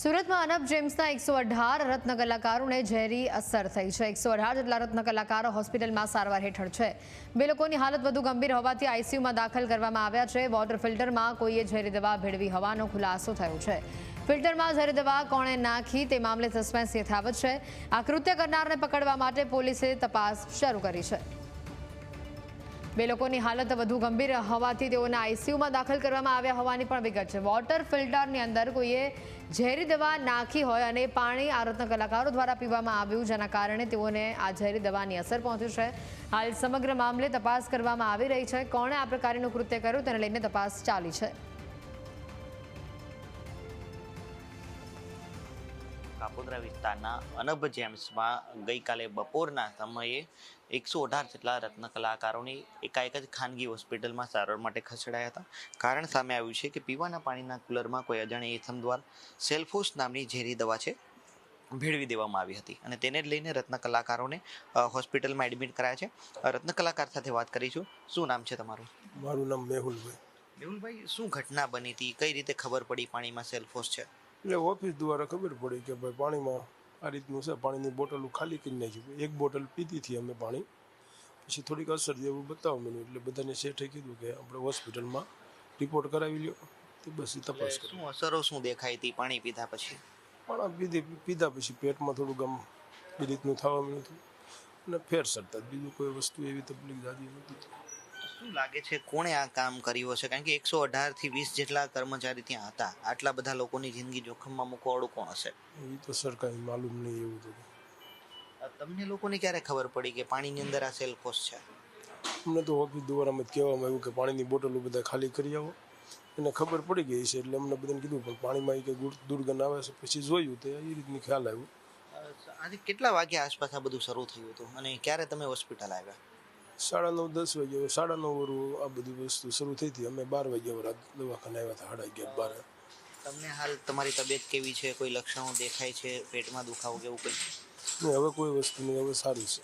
સુરતમાં અનબ જેમ્સના 118 રત્ન કલાકારોને ઝેરી અસર થઈ છે। 118 જેટલા રત્ન કલાકારો હોસ્પિટલમાં સારવાર હેઠળ છે। બે લોકોની હાલત વધુ ગંભીર હોવાથી આઈસીયુમાં દાખલ કરવામાં આવ્યા છે। વોટર ફિલ્ટરમાં કોઈએ ઝેરી દવા ભેળવી હોવાનો ખુલાસો થયો છે। ફિલ્ટરમાં ઝેરી દવા કોણે નાખી તે મામલે સસ્પેન્સ યથાવત છે। આ કૃત્ય કરનારને પકડવા માટે પોલીસે તપાસ શરૂ કરી છે। બે લોકોની હાલત વધુ ગંભીર હોવાથી તેઓને આઈસીયુમાં દાખલ કરવામાં આવ્યા હોવાની પણ વિગત છે। વોટર ફિલ્ટરની અંદર કોઈએ ઝેરી દવા નાખી હોય અને પાણી આ રત્ન કલાકારો દ્વારા પીવામાં આવ્યું, જેના કારણે તેઓને આ ઝેરી દવાની અસર પહોંચી છે। હાલ સમગ્ર મામલે તપાસ કરવામાં આવી રહી છે। કોણે આ પ્રકારનું કૃત્ય કર્યું તેને લઈને તપાસ ચાલી છે। કાપોદ્રા વિસ્તારના અનબ જેમ્સમાં ગઈકાલે બપોરના સમયે 118 જેટલા રત્ન કલાકારોની એકાએક જ ખાનગી હોસ્પિટલમાં સારવાર માટે ખસેડાયા હતા। કારણ સામે આવ્યું છે કે પીવાના પાણીના કુલરમાં કોઈ અજાણ્યા ઇસમ દ્વારા સેલ્ફોસ નામની ઝેરી દવા છે ભેળવી દેવામાં આવી હતી અને તેને જ લઈને રત્ન કલાકારોને હોસ્પિટલમાં એડમિટ કરાયા છે। રત્ન કલાકાર સાથે વાત કરીશું। શું નામ છે તમારું? મારું નામ મેહુલભાઈ। મેહુલભાઈ, શું ઘટના બની હતી? કઈ રીતે ખબર પડી પાણીમાં સેલ્ફોસ છે? એટલે ઓફિસ દ્વારા ખબર પડી કે ભાઈ પાણીમાં આ રીતનું છે। પાણીની બોટલો ખાલી કરી નાખી। એક બોટલ પીધી હતી અમે પાણી, પછી થોડીક અસર જેવું બતાવવા માંડ્યું એટલે બધાને શેઠે કીધું કે આપણે હોસ્પિટલમાં રિપોર્ટ કરાવી લ્યો। તો બસ એ તપાસ કરી। શું અસરો શું દેખાઈ હતી પાણી પીધા પછી? પાણી પીધા પછી પેટમાં થોડુંક આમ એ રીતનું થવા માંડ્યું હતું અને ફેર સરતા બીજું કોઈ વસ્તુ એવી તકલીફ જાજી નહોતી। શું લાગે છે કોણે આ કામ કર્યું હશે? કારણ કે 118 થી 20 જેટલા કર્મચારી ત્યાં હતા। આટલા બધા લોકોની જિંદગી જોખમમાં મૂકવાવાળું કોણ હશે? એ તો સરકારી માલુમ નહીં એવું તો। તમને લોકોને ક્યારે ખબર પડી કે પાણીની અંદર આ સેલ્ફોસ છે? અમને તો ઓફિસ દ્વારામાં જ કહેવામાં આવ્યું કે પાણીની બોટલો બધા ખાલી કરી આવો। એને ખબર પડી ગઈ છે એટલે અમને બધાને કીધું, પણ પાણીમાં એ કંઈ દુર્ગંધ આવે છે પછી જોયું તો એ રીતની ખ્યાલ આવ્યો। આજે કેટલા વાગ્યા આસપાસ આ બધું શરૂ થયું હતું અને ક્યારે તમે હોસ્પિટલ આવ્યા? 9:30-10 વાગ્યા, 9:30 આ બધી વસ્તુ શરૂ થઈ હતી। અમે 12 વાગ્યા દવાખાને આવ્યા હતા, 11:30-12। તમને હાલ તમારી તબિયત કેવી છે? કોઈ લક્ષણો દેખાય છે? પેટમાં દુખાવો કે એવું કંઈ? નહીં, હવે કોઈ વસ્તુ નહીં, હવે સારું છે।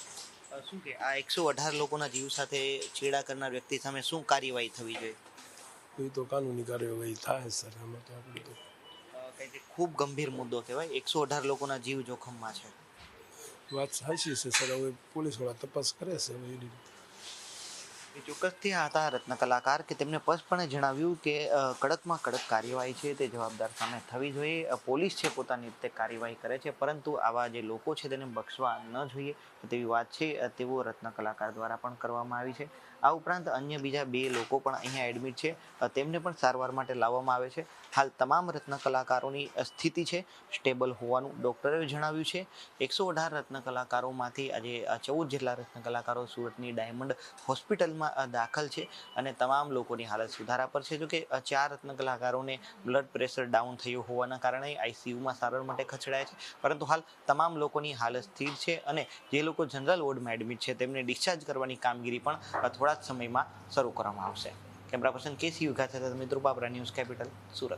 શું કે આ 118 લોકોના જીવ સાથે ચેડા કરનાર વ્યક્તિ સામે શું કાર્યવાહી થવી જોઈએ? એ તો કાનૂની કાર્યવાહી થાય સર। આમાં તો આપણે તો ખૂબ ગંભીર મુદ્દો કહેવાય। 118 લોકોના જીવ જોખમમાં છે। વાત સાચી છે સર। હવે પોલીસવાળા તપાસ કરે છે હવે એ રીતે। ચોક્કસથી આ હતા રત્ન કલાકાર કે તેમણે સ્પષ્ટપણે જણાવ્યું કે કડકમાં કડક કાર્યવાહી છે તે જવાબદાર સામે થવી જોઈએ। પોલીસ છે પોતાની રીતે કાર્યવાહી કરે છે, પરંતુ આવા જે લોકો છે તેને બક્ષવા ન જોઈએ તેવી વાત છે તેવો રત્ન કલાકાર દ્વારા પણ કરવામાં આવી છે। આ ઉપરાંત અન્ય બીજા 2 લોકો પણ અહીંયા એડમિટ છે, તેમને પણ સારવાર માટે લાવવામાં આવે છે। હાલ તમામ રત્ન કલાકારોની સ્થિતિ છે સ્ટેબલ હોવાનું ડૉક્ટરે જણાવ્યું છે। 118 રત્ન કલાકારોમાંથી આજે 14 જેટલા રત્ન કલાકારો સુરતની ડાયમંડ હોસ્પિટલમાં દાખલ છે અને તમામ લોકોની હાલત સુધારા પર છે। જોકે 4 રત્ન કલાકારોને બ્લડ પ્રેશર ડાઉન થયું હોવાના કારણે આઈસીયુમાં સારવાર માટે ખસેડાયા છે, પરંતુ હાલ તમામ લોકોની હાલત સ્થિર છે અને જે લોકો જનરલ વોર્ડમાં એડમિટ છે તેમને ડિસ્ચાર્જ કરવાની કામગીરી પણ થોડા જ સમયમાં શરૂ કરવામાં આવશે। કેમેરા પર્સન કેસી યુગા સાથે મિત્રો બાબરા, ન્યૂઝ કેપિટલ, સુરત।